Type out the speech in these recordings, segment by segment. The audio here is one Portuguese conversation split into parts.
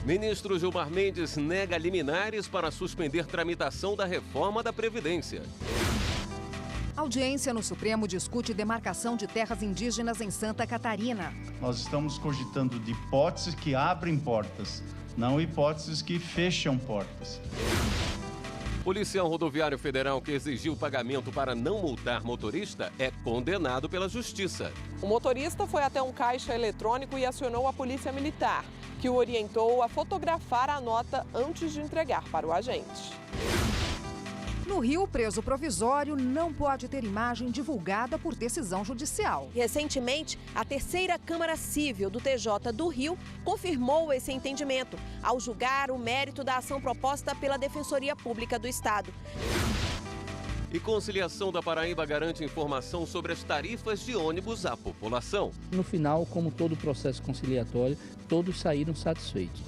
Ministro Gilmar Mendes nega liminares para suspender tramitação da reforma da Previdência. Audiência no Supremo discute demarcação de terras indígenas em Santa Catarina. Nós estamos cogitando de hipóteses que abrem portas, não hipóteses que fecham portas. Policial rodoviário federal que exigiu pagamento para não multar motorista é condenado pela Justiça. O motorista foi até um caixa eletrônico e acionou a polícia militar, que o orientou a fotografar a nota antes de entregar para o agente. No Rio, preso provisório não pode ter imagem divulgada por decisão judicial. Recentemente, a terceira Câmara Civil do TJ do Rio confirmou esse entendimento ao julgar o mérito da ação proposta pela Defensoria Pública do Estado. E Conciliação da Paraíba garante informação sobre as tarifas de ônibus à população. No final, como todo processo conciliatório, todos saíram satisfeitos.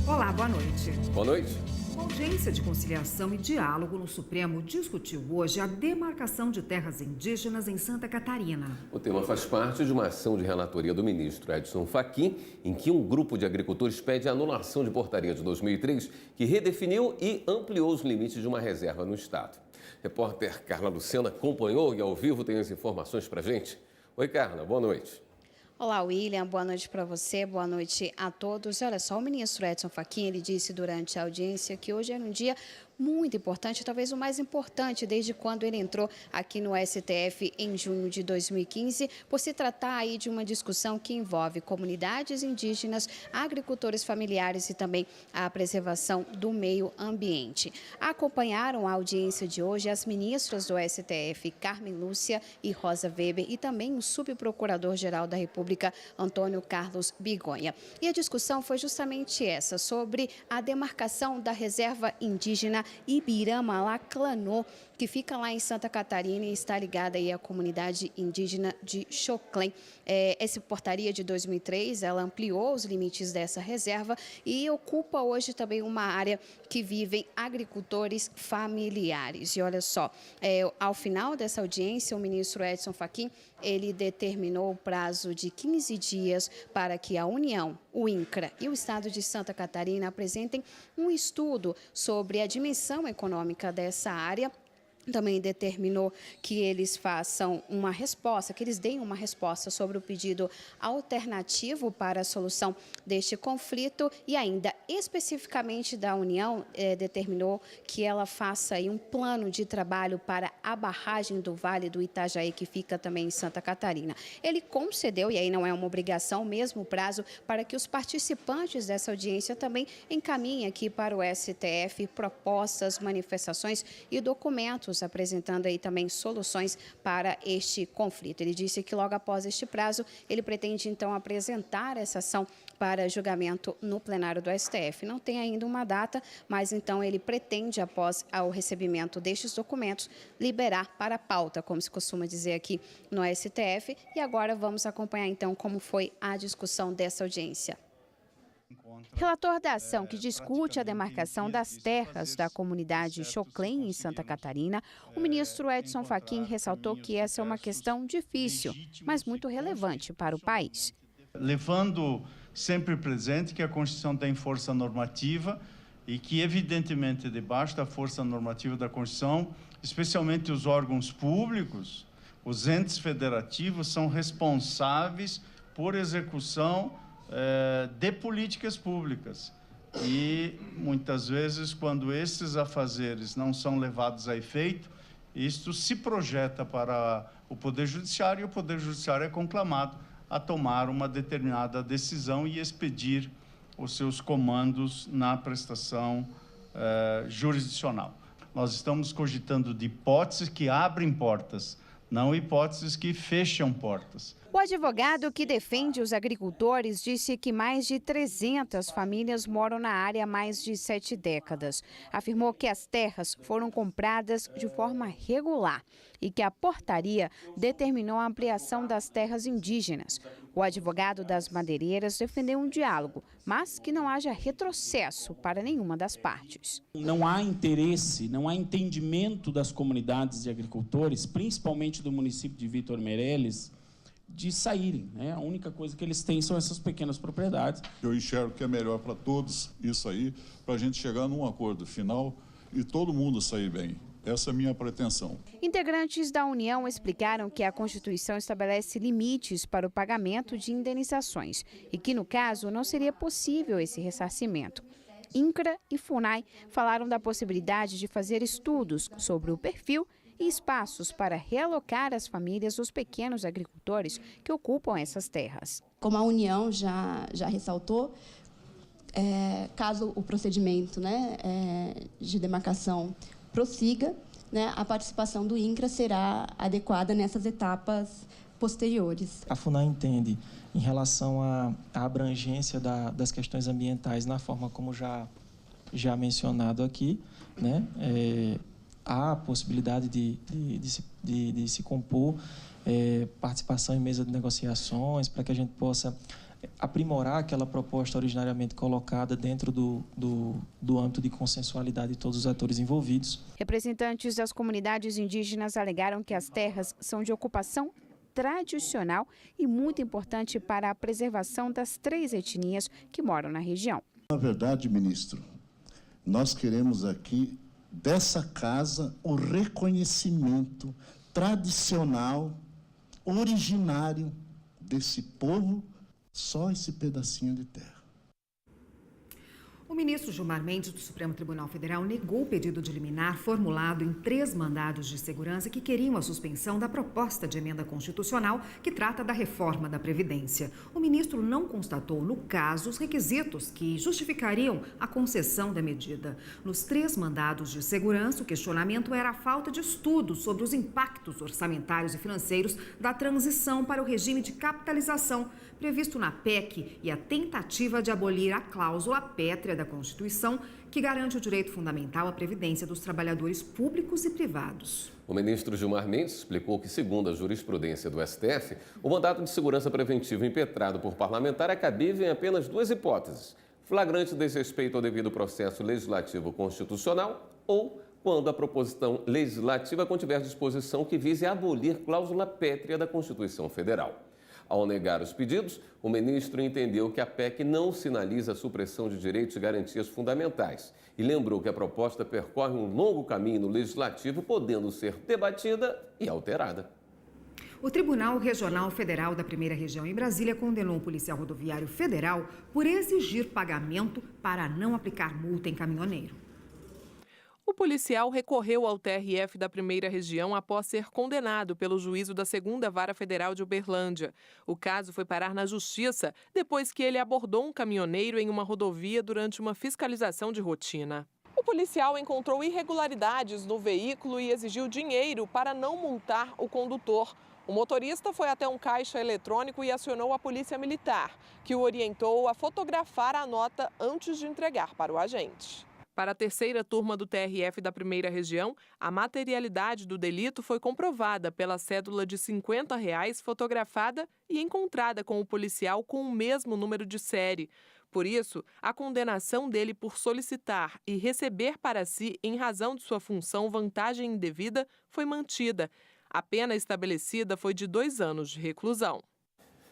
Olá, boa noite. Boa noite. A Audiência de Conciliação e Diálogo no Supremo discutiu hoje a demarcação de terras indígenas em Santa Catarina. O tema faz parte de uma ação de relatoria do ministro Edson Fachin, em que um grupo de agricultores pede a anulação de portaria de 2003, que redefiniu e ampliou os limites de uma reserva no estado. Repórter Carla Lucena acompanhou e ao vivo tem as informações pra gente. Oi, Carla, boa noite. Olá, William. Boa noite para você, boa noite a todos. Olha só, o ministro Edson Fachin, ele disse durante a audiência que hoje era um dia muito importante, talvez o mais importante desde quando ele entrou aqui no STF em junho de 2015, por se tratar aí de uma discussão que envolve comunidades indígenas, agricultores familiares e também a preservação do meio ambiente. Acompanharam a audiência de hoje as ministras do STF, Carmen Lúcia e Rosa Weber, e também o subprocurador-geral da República, Antônio Carlos Bigonha. E a discussão foi justamente essa, sobre a demarcação da reserva indígena Ibirama-Laclanô, que fica lá em Santa Catarina e está ligada aí à comunidade indígena de Xoclém. Essa portaria de 2003, ela ampliou os limites dessa reserva e ocupa hoje também uma área que vivem agricultores familiares. E olha só, ao final dessa audiência, o ministro Edson Fachin, ele determinou o prazo de 15 dias para que a União, o INCRA e o Estado de Santa Catarina apresentem um estudo sobre a dimensão econômica dessa área. Também determinou que eles façam uma resposta, que eles deem uma resposta sobre o pedido alternativo para a solução deste conflito e ainda especificamente da União determinou que ela faça aí um plano de trabalho para a barragem do Vale do Itajaí, que fica também em Santa Catarina. Ele concedeu, e aí não é uma obrigação, o mesmo prazo para que os participantes dessa audiência também encaminhem aqui para o STF propostas, manifestações e documentos apresentando aí também soluções para este conflito. Ele disse que logo após este prazo, ele pretende então apresentar essa ação para julgamento no plenário do STF. Não tem ainda uma data, mas então ele pretende, após o recebimento destes documentos, liberar para a pauta, como se costuma dizer aqui no STF. E agora vamos acompanhar então como foi a discussão dessa audiência. Relator da ação que discute a demarcação das terras da comunidade Xoclém, em Santa Catarina, o ministro Edson Fachin ressaltou que essa é uma questão difícil, mas muito relevante para o país. Levando sempre presente que a Constituição tem força normativa e que, evidentemente, debaixo da força normativa da Constituição, especialmente os órgãos públicos, os entes federativos, são responsáveis por execução de políticas públicas. E, muitas vezes, quando esses afazeres não são levados a efeito, isto se projeta para o Poder Judiciário e o Poder Judiciário é conclamado a tomar uma determinada decisão e expedir os seus comandos na prestação jurisdicional. Nós estamos cogitando de hipóteses que abrem portas, não hipóteses que fecham portas. O advogado que defende os agricultores disse que mais de 300 famílias moram na área há mais de 7 décadas. Afirmou que as terras foram compradas de forma regular e que a portaria determinou a ampliação das terras indígenas. O advogado das madeireiras defendeu um diálogo, mas que não haja retrocesso para nenhuma das partes. Não há interesse, não há entendimento das comunidades de agricultores, principalmente do município de Vítor Meireles, de saírem, né? A única coisa que eles têm são essas pequenas propriedades. Eu enxergo que é melhor para todos isso aí, para a gente chegar num acordo final e todo mundo sair bem. Essa é a minha pretensão. Integrantes da União explicaram que a Constituição estabelece limites para o pagamento de indenizações e que, no caso, não seria possível esse ressarcimento. INCRA e FUNAI falaram da possibilidade de fazer estudos sobre o perfil e espaços para realocar as famílias dos pequenos agricultores que ocupam essas terras. Como a União já ressaltou, caso o procedimento, de demarcação prossiga, a participação do INCRA será adequada nessas etapas posteriores. A FUNAI entende, em relação à abrangência das questões ambientais, na forma como já mencionado aqui, há a possibilidade de se compor participação em mesa de negociações para que a gente possa aprimorar aquela proposta originariamente colocada dentro do âmbito de consensualidade de todos os atores envolvidos. Representantes das comunidades indígenas alegaram que as terras são de ocupação tradicional e muito importante para a preservação das 3 etnias que moram na região. Na verdade, ministro, nós queremos aqui dessa casa o reconhecimento tradicional, originário desse povo, só esse pedacinho de terra. O ministro Gilmar Mendes, do Supremo Tribunal Federal, negou o pedido de liminar formulado em 3 mandados de segurança que queriam a suspensão da proposta de emenda constitucional que trata da reforma da Previdência. O ministro não constatou, no caso, os requisitos que justificariam a concessão da medida. Nos 3 mandados de segurança, o questionamento era a falta de estudos sobre os impactos orçamentários e financeiros da transição para o regime de capitalização previsto na PEC e a tentativa de abolir a cláusula pétrea da Constituição que garante o direito fundamental à previdência dos trabalhadores públicos e privados. O ministro Gilmar Mendes explicou que, segundo a jurisprudência do STF, o mandato de segurança preventiva impetrado por parlamentar é cabível em apenas 2 hipóteses: flagrante desrespeito ao devido processo legislativo constitucional ou quando a proposição legislativa contiver disposição que vise abolir cláusula pétrea da Constituição Federal. Ao negar os pedidos, o ministro entendeu que a PEC não sinaliza a supressão de direitos e garantias fundamentais e lembrou que a proposta percorre um longo caminho no legislativo, podendo ser debatida e alterada. O Tribunal Regional Federal da Primeira Região em Brasília condenou um policial rodoviário federal por exigir pagamento para não aplicar multa em caminhoneiro. O policial recorreu ao TRF da Primeira Região após ser condenado pelo juízo da 2ª Vara Federal de Uberlândia. O caso foi parar na Justiça depois que ele abordou um caminhoneiro em uma rodovia durante uma fiscalização de rotina. O policial encontrou irregularidades no veículo e exigiu dinheiro para não multar o condutor. O motorista foi até um caixa eletrônico e acionou a Polícia Militar, que o orientou a fotografar a nota antes de entregar para o agente. Para a 3ª turma do TRF da Primeira Região, a materialidade do delito foi comprovada pela cédula de R$ 50 fotografada e encontrada com o policial com o mesmo número de série. Por isso, a condenação dele por solicitar e receber para si, em razão de sua função, vantagem indevida, foi mantida. A pena estabelecida foi de 2 anos de reclusão.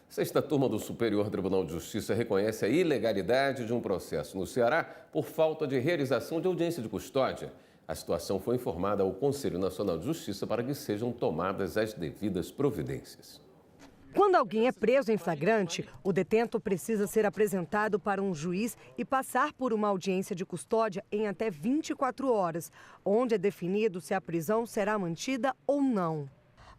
A 6ª turma do Superior Tribunal de Justiça reconhece a ilegalidade de um processo no Ceará por falta de realização de audiência de custódia. A situação foi informada ao Conselho Nacional de Justiça para que sejam tomadas as devidas providências. Quando alguém é preso em flagrante, o detento precisa ser apresentado para um juiz e passar por uma audiência de custódia em até 24 horas, onde é definido se a prisão será mantida ou não.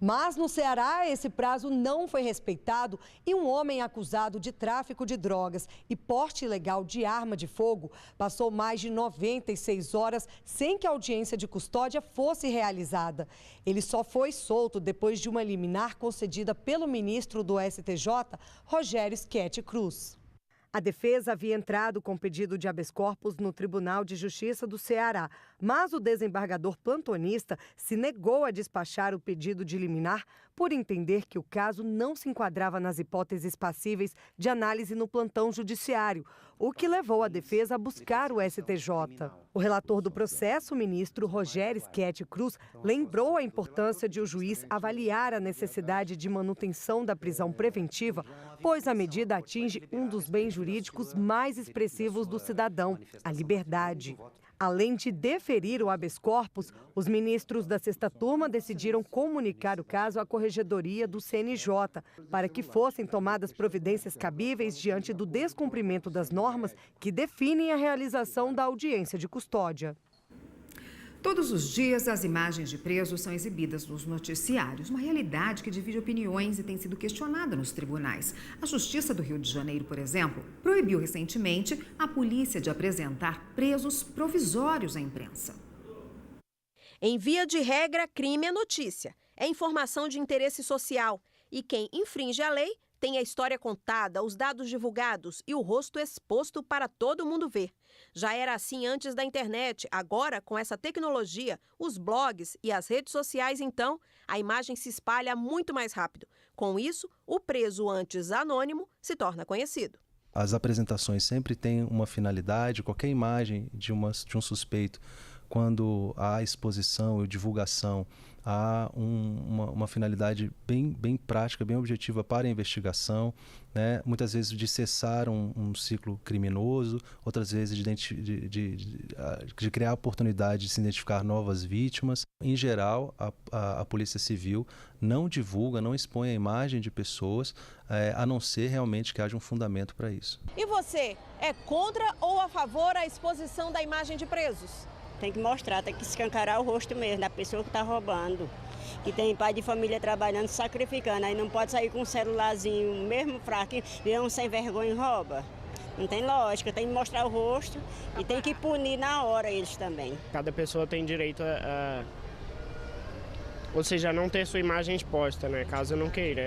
Mas no Ceará, esse prazo não foi respeitado e um homem acusado de tráfico de drogas e porte ilegal de arma de fogo passou mais de 96 horas sem que a audiência de custódia fosse realizada. Ele só foi solto depois de uma liminar concedida pelo ministro do STJ, Rogério Schetti Cruz. A defesa havia entrado com pedido de habeas corpus no Tribunal de Justiça do Ceará, mas o desembargador plantonista se negou a despachar o pedido de liminar por entender que o caso não se enquadrava nas hipóteses passíveis de análise no plantão judiciário, o que levou a defesa a buscar o STJ. O relator do processo, o ministro Rogério Schetti Cruz, lembrou a importância de o juiz avaliar a necessidade de manutenção da prisão preventiva, pois a medida atinge um dos bens jurídicos mais expressivos do cidadão, a liberdade. Além de deferir o habeas corpus, os ministros da sexta turma decidiram comunicar o caso à Corregedoria do CNJ, para que fossem tomadas providências cabíveis diante do descumprimento das normas que definem a realização da audiência de custódia. Todos os dias, as imagens de presos são exibidas nos noticiários, uma realidade que divide opiniões e tem sido questionada nos tribunais. A Justiça do Rio de Janeiro, por exemplo, proibiu recentemente a polícia de apresentar presos provisórios à imprensa. Em via de regra, crime é notícia, é informação de interesse social e quem infringe a lei tem a história contada, os dados divulgados e o rosto exposto para todo mundo ver. Já era assim antes da internet, agora com essa tecnologia, os blogs e as redes sociais, então, a imagem se espalha muito mais rápido. Com isso, o preso antes anônimo se torna conhecido. As apresentações sempre têm uma finalidade, qualquer imagem de um suspeito, quando há exposição e divulgação, há uma finalidade bem prática, bem objetiva para a investigação, né? Muitas vezes de cessar um ciclo criminoso, outras vezes de criar a oportunidade de se identificar novas vítimas. Em geral, a Polícia Civil não divulga, não expõe a imagem de pessoas, a não ser realmente que haja um fundamento para isso. E você, é contra ou a favor da exposição da imagem de presos? Tem que mostrar, tem que escancarar o rosto mesmo da pessoa que está roubando. Que tem pai de família trabalhando, sacrificando. Aí não pode sair com um celularzinho, mesmo fraco, e um sem vergonha e rouba. Não tem lógica, tem que mostrar o rosto e tem que punir na hora eles também. Cada pessoa tem direito ou seja, não ter sua imagem exposta, né? Caso não queira.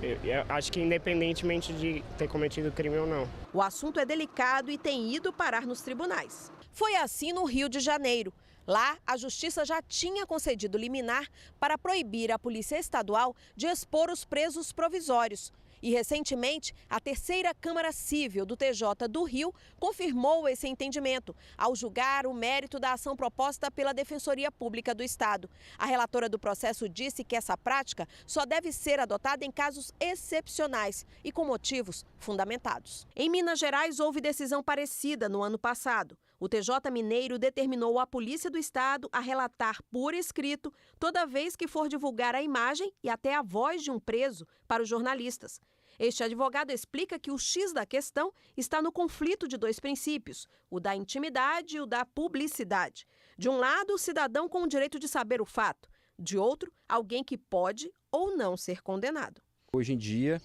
Eu acho que independentemente de ter cometido crime ou não. O assunto é delicado e tem ido parar nos tribunais. Foi assim no Rio de Janeiro. Lá, a Justiça já tinha concedido liminar para proibir a Polícia Estadual de expor os presos provisórios. E, recentemente, a terceira Câmara Cível do TJ do Rio confirmou esse entendimento ao julgar o mérito da ação proposta pela Defensoria Pública do Estado. A relatora do processo disse que essa prática só deve ser adotada em casos excepcionais e com motivos fundamentados. Em Minas Gerais, houve decisão parecida no ano passado. O TJ Mineiro determinou à Polícia do Estado a relatar por escrito toda vez que for divulgar a imagem e até a voz de um preso para os jornalistas. Este advogado explica que o X da questão está no conflito de dois princípios, o da intimidade e o da publicidade. De um lado, o cidadão com o direito de saber o fato. De outro, alguém que pode ou não ser condenado. Hoje em dia,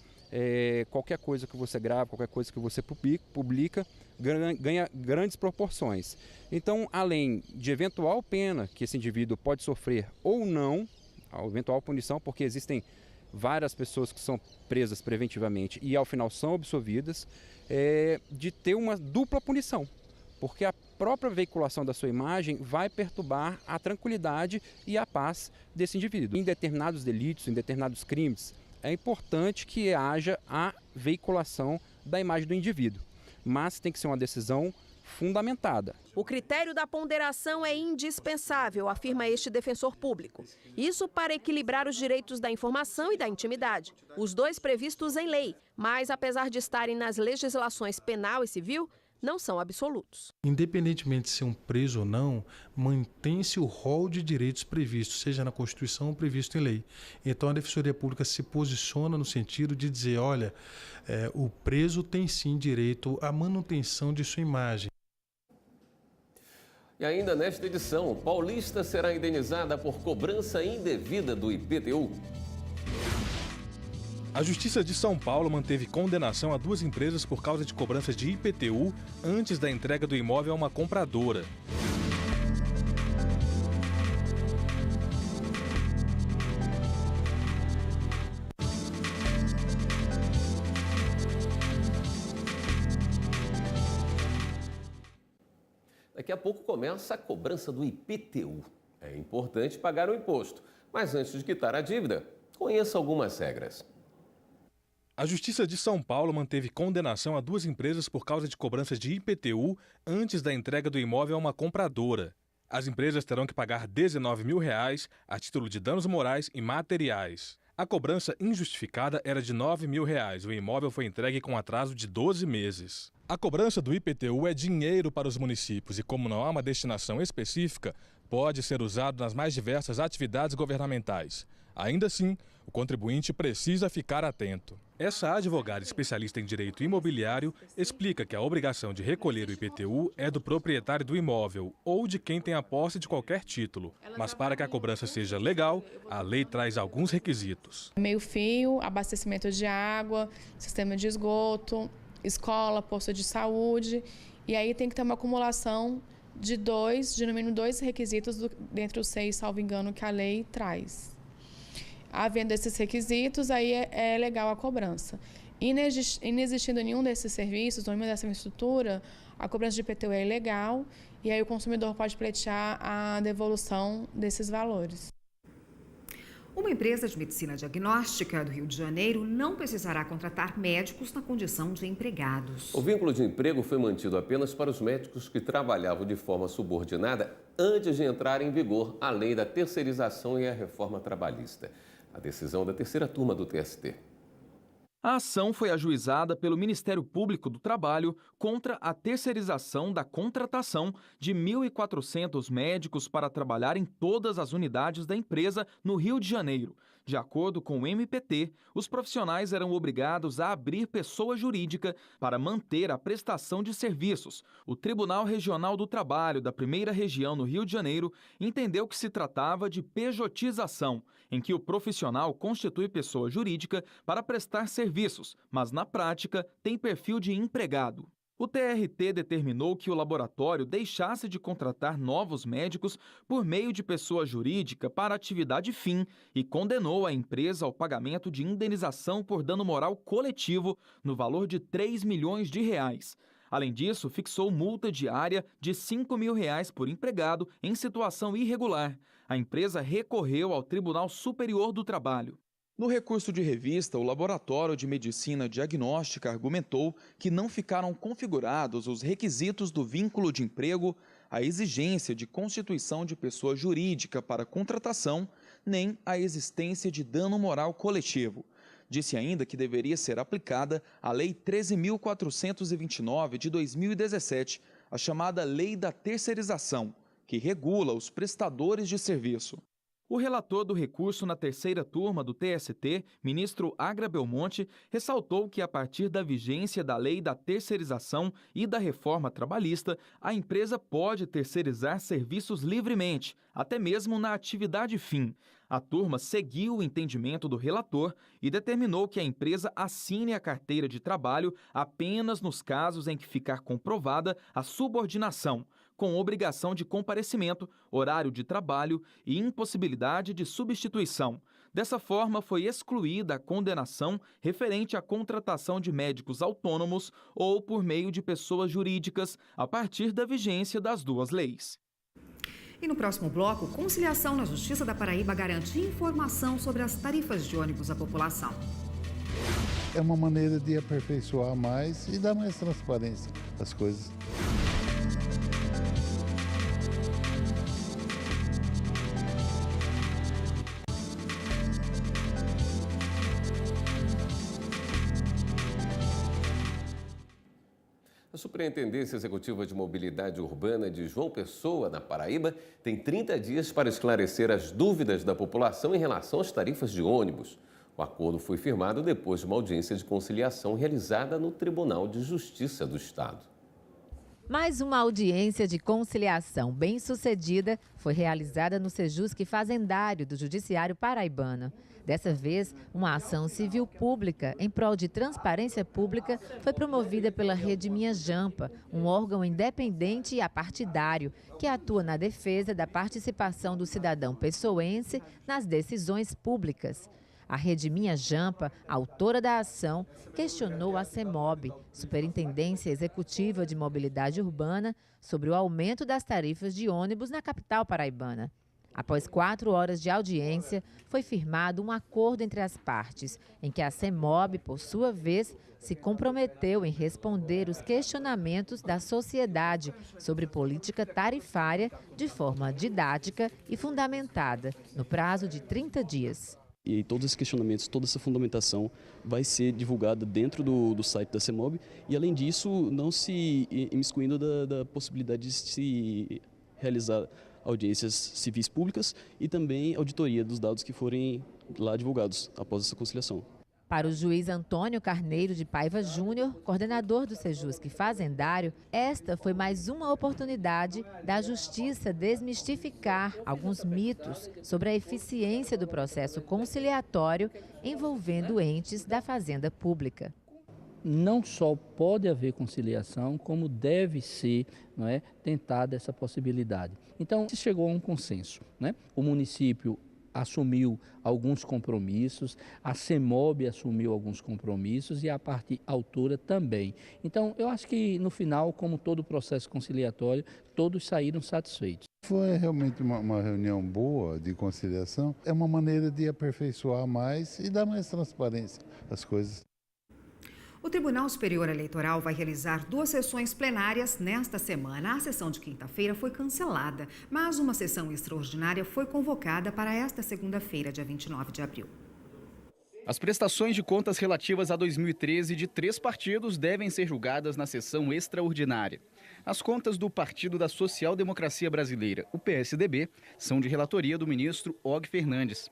qualquer coisa que você grava, qualquer coisa que você publica, ganha grandes proporções. Então, além de eventual pena que esse indivíduo pode sofrer ou não, a eventual punição, porque existem várias pessoas que são presas preventivamente e ao final são absolvidas, de ter uma dupla punição, porque a própria veiculação da sua imagem vai perturbar a tranquilidade e a paz desse indivíduo. Em determinados delitos, em determinados crimes, é importante que haja a veiculação da imagem do indivíduo, mas tem que ser uma decisão fundamentada. O critério da ponderação é indispensável, afirma este defensor público. Isso para equilibrar os direitos da informação e da intimidade, os dois previstos em lei, mas apesar de estarem nas legislações penal e civil, não são absolutos. Independentemente de ser um preso ou não, mantém-se o rol de direitos previstos, seja na Constituição ou previsto em lei. Então a Defensoria Pública se posiciona no sentido de dizer, olha, o preso tem sim direito à manutenção de sua imagem. E ainda nesta edição, paulista será indenizada por cobrança indevida do IPTU. A Justiça de São Paulo manteve condenação a 2 empresas por causa de cobranças de IPTU antes da entrega do imóvel a uma compradora. Daqui a pouco começa a cobrança do IPTU. É importante pagar o imposto, mas antes de quitar a dívida, conheça algumas regras. A Justiça de São Paulo manteve condenação a 2 empresas por causa de cobranças de IPTU antes da entrega do imóvel a uma compradora. As empresas terão que pagar R$19 mil a título de danos morais e materiais. A cobrança injustificada era de R$9 mil. O imóvel foi entregue com atraso de 12 meses. A cobrança do IPTU é dinheiro para os municípios e, como não há uma destinação específica, pode ser usado nas mais diversas atividades governamentais. Ainda assim, o contribuinte precisa ficar atento. Essa advogada especialista em direito imobiliário explica que a obrigação de recolher o IPTU é do proprietário do imóvel ou de quem tem a posse de qualquer título. Mas para que a cobrança seja legal, a lei traz alguns requisitos. Meio-fio, abastecimento de água, sistema de esgoto, escola, posto de saúde. E aí tem que ter uma acumulação de no mínimo 2 requisitos dentre os 6, salvo engano, que a lei traz. Havendo esses requisitos, aí é legal a cobrança. Inexistindo nenhum desses serviços, nenhuma dessa infraestrutura, a cobrança de IPTU é ilegal e aí o consumidor pode pleitear a devolução desses valores. Uma empresa de medicina diagnóstica do Rio de Janeiro não precisará contratar médicos na condição de empregados. O vínculo de emprego foi mantido apenas para os médicos que trabalhavam de forma subordinada antes de entrar em vigor a lei da terceirização e a reforma trabalhista. A decisão da terceira turma do TST. A ação foi ajuizada pelo Ministério Público do Trabalho contra a terceirização da contratação de 1.400 médicos para trabalhar em todas as unidades da empresa no Rio de Janeiro. De acordo com o MPT, os profissionais eram obrigados a abrir pessoa jurídica para manter a prestação de serviços. O Tribunal Regional do Trabalho da Primeira Região no Rio de Janeiro entendeu que se tratava de pejotização, em que o profissional constitui pessoa jurídica para prestar serviços, mas na prática tem perfil de empregado. O TRT determinou que o laboratório deixasse de contratar novos médicos por meio de pessoa jurídica para atividade fim e condenou a empresa ao pagamento de indenização por dano moral coletivo no valor de R$3 milhões. Além disso, fixou multa diária de R$5 mil por empregado em situação irregular. A empresa recorreu ao Tribunal Superior do Trabalho. No recurso de revista, o Laboratório de Medicina Diagnóstica argumentou que não ficaram configurados os requisitos do vínculo de emprego, a exigência de constituição de pessoa jurídica para contratação, nem a existência de dano moral coletivo. Disse ainda que deveria ser aplicada a Lei 13.429 de 2017, a chamada Lei da Terceirização, que regula os prestadores de serviço. O relator do recurso na terceira turma do TST, ministro Agra Belmonte, ressaltou que a partir da vigência da Lei da Terceirização e da Reforma Trabalhista, a empresa pode terceirizar serviços livremente, até mesmo na atividade fim. A turma seguiu o entendimento do relator e determinou que a empresa assine a carteira de trabalho apenas nos casos em que ficar comprovada a subordinação, com obrigação de comparecimento, horário de trabalho e impossibilidade de substituição. Dessa forma, foi excluída a condenação referente à contratação de médicos autônomos ou por meio de pessoas jurídicas, a partir da vigência das duas leis. E no próximo bloco, conciliação na Justiça da Paraíba garante informação sobre as tarifas de ônibus à população. É uma maneira de aperfeiçoar mais e dar mais transparência às coisas. A Superintendência Executiva de Mobilidade Urbana de João Pessoa, na Paraíba, tem 30 dias para esclarecer as dúvidas da população em relação às tarifas de ônibus. O acordo foi firmado depois de uma audiência de conciliação realizada no Tribunal de Justiça do Estado. Mais uma audiência de conciliação bem-sucedida foi realizada no Sejusc Fazendário do Judiciário Paraibano. Dessa vez, uma ação civil pública em prol de transparência pública foi promovida pela Rede Minha Jampa, um órgão independente e apartidário que atua na defesa da participação do cidadão pessoense nas decisões públicas. A Rede Minha Jampa, autora da ação, questionou a CEMOB, Superintendência Executiva de Mobilidade Urbana, sobre o aumento das tarifas de ônibus na capital paraibana. Após 4 horas de audiência, foi firmado um acordo entre as partes, em que a CEMOB, por sua vez, se comprometeu em responder os questionamentos da sociedade sobre política tarifária de forma didática e fundamentada, no prazo de 30 dias. E todos esses questionamentos, toda essa fundamentação vai ser divulgada dentro do site da CEMOB e, além disso, não se imiscuindo da possibilidade de se realizar audiências civis públicas e também auditoria dos dados que forem lá divulgados após essa conciliação. Para o juiz Antônio Carneiro de Paiva Júnior, coordenador do Sejusc Fazendário, esta foi mais uma oportunidade da Justiça desmistificar alguns mitos sobre a eficiência do processo conciliatório envolvendo entes da fazenda pública. Não só pode haver conciliação, como deve ser, não é, tentada essa possibilidade. Então, se chegou a um consenso, né? O município assumiu alguns compromissos, a CEMOB assumiu alguns compromissos e a parte autora também. Então, eu acho que no final, como todo processo conciliatório, todos saíram satisfeitos. Foi realmente uma reunião boa de conciliação. É uma maneira de aperfeiçoar mais e dar mais transparência às coisas. O Tribunal Superior Eleitoral vai realizar 2 sessões plenárias nesta semana. A sessão de quinta-feira foi cancelada, mas uma sessão extraordinária foi convocada para esta segunda-feira, dia 29 de abril. As prestações de contas relativas a 2013 de 3 partidos devem ser julgadas na sessão extraordinária. As contas do Partido da Social Democracia Brasileira, o PSDB, são de relatoria do ministro Og Fernandes.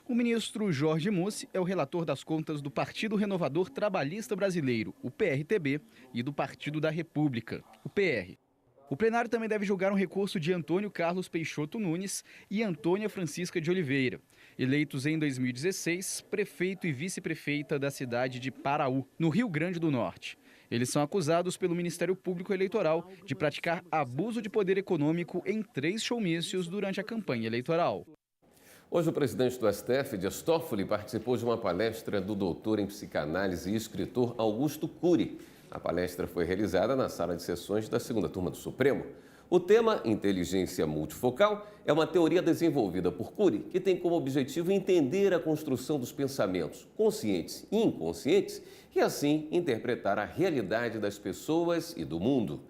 O ministro Jorge Mussi é o relator das contas do Partido Renovador Trabalhista Brasileiro, o PRTB, e do Partido da República, o PR. O plenário também deve julgar um recurso de Antônio Carlos Peixoto Nunes e Antônia Francisca de Oliveira, eleitos em 2016, prefeito e vice-prefeita da cidade de Paraú, no Rio Grande do Norte. Eles são acusados pelo Ministério Público Eleitoral de praticar abuso de poder econômico em 3 showmícios durante a campanha eleitoral. Hoje, o presidente do STF, Dias Toffoli, participou de uma palestra do doutor em psicanálise e escritor Augusto Cury. A palestra foi realizada na sala de sessões da 2ª Turma do Supremo. O tema, inteligência multifocal, é uma teoria desenvolvida por Cury que tem como objetivo entender a construção dos pensamentos conscientes e inconscientes e, assim, interpretar a realidade das pessoas e do mundo.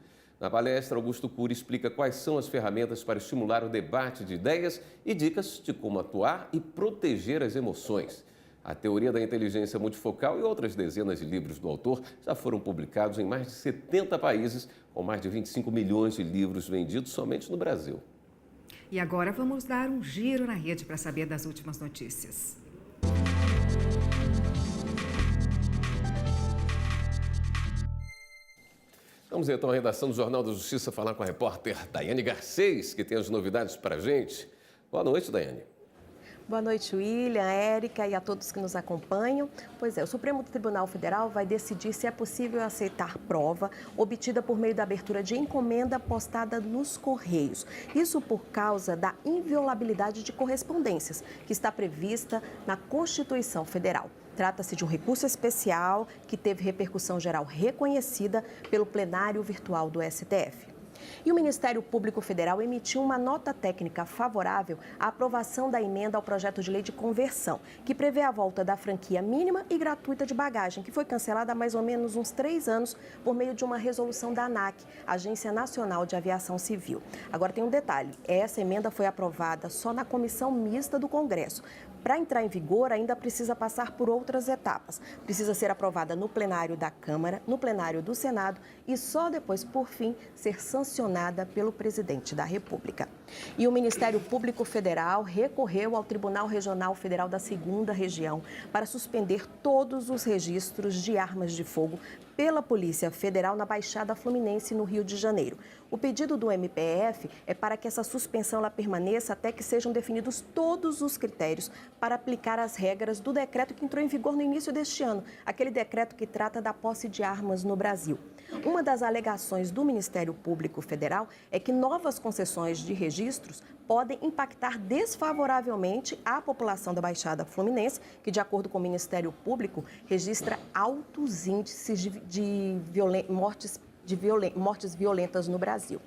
Na palestra, Augusto Cury explica quais são as ferramentas para estimular o debate de ideias e dicas de como atuar e proteger as emoções. A teoria da inteligência multifocal e outras dezenas de livros do autor já foram publicados em mais de 70 países, com mais de 25 milhões de livros vendidos somente no Brasil. E agora vamos dar um giro na rede para saber das últimas notícias. Vamos então à redação do Jornal da Justiça falar com a repórter Daiane Garcês, que tem as novidades para a gente. Boa noite, Daiane. Boa noite, William, Érica e a todos que nos acompanham. Pois é, o Supremo Tribunal Federal vai decidir se é possível aceitar prova obtida por meio da abertura de encomenda postada nos Correios. Isso por causa da inviolabilidade de correspondências, que está prevista na Constituição Federal. Trata-se de um recurso especial que teve repercussão geral reconhecida pelo plenário virtual do STF. E o Ministério Público Federal emitiu uma nota técnica favorável à aprovação da emenda ao projeto de lei de conversão, que prevê a volta da franquia mínima e gratuita de bagagem, que foi cancelada há mais ou menos uns 3 anos por meio de uma resolução da ANAC, Agência Nacional de Aviação Civil. Agora tem um detalhe, essa emenda foi aprovada só na comissão mista do Congresso. Para entrar em vigor, ainda precisa passar por outras etapas. Precisa ser aprovada no plenário da Câmara, no plenário do Senado e só depois, por fim, ser sancionada sancionada pelo presidente da República. E o Ministério Público Federal recorreu ao Tribunal Regional Federal da 2ª Região para suspender todos os registros de armas de fogo pela Polícia Federal na Baixada Fluminense, no Rio de Janeiro. O pedido do MPF é para que essa suspensão ela permaneça até que sejam definidos todos os critérios para aplicar as regras do decreto que entrou em vigor no início deste ano, aquele decreto que trata da posse de armas no Brasil. Uma das alegações do Ministério Público Federal é que novas concessões de registros podem impactar desfavoravelmente a população da Baixada Fluminense, que, de acordo com o Ministério Público, registra altos índices de mortes violentas no Brasil.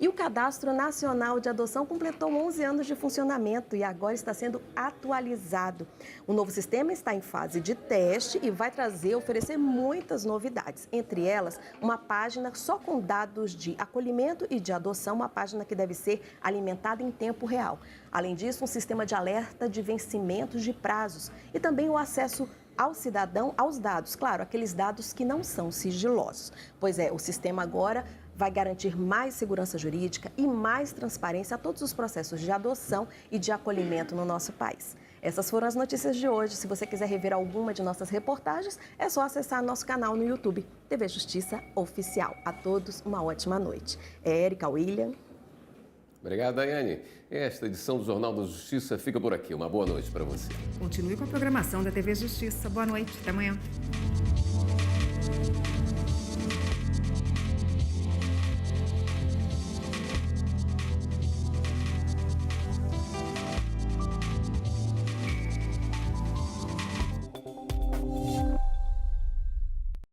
E o Cadastro Nacional de Adoção completou 11 anos de funcionamento e agora está sendo atualizado. O novo sistema está em fase de teste e vai oferecer muitas novidades. Entre elas, uma página só com dados de acolhimento e de adoção, uma página que deve ser alimentada em tempo real. Além disso, um sistema de alerta de vencimentos de prazos e também o acesso ao cidadão aos dados, claro, aqueles dados que não são sigilosos. Pois é, o sistema agora vai garantir mais segurança jurídica e mais transparência a todos os processos de adoção e de acolhimento no nosso país. Essas foram as notícias de hoje. Se você quiser rever alguma de nossas reportagens, é só acessar nosso canal no YouTube, TV Justiça Oficial. A todos, uma ótima noite. Érica, William. Obrigado, Daiane. Esta edição do Jornal da Justiça fica por aqui. Uma boa noite para você. Continue com a programação da TV Justiça. Boa noite. Até amanhã.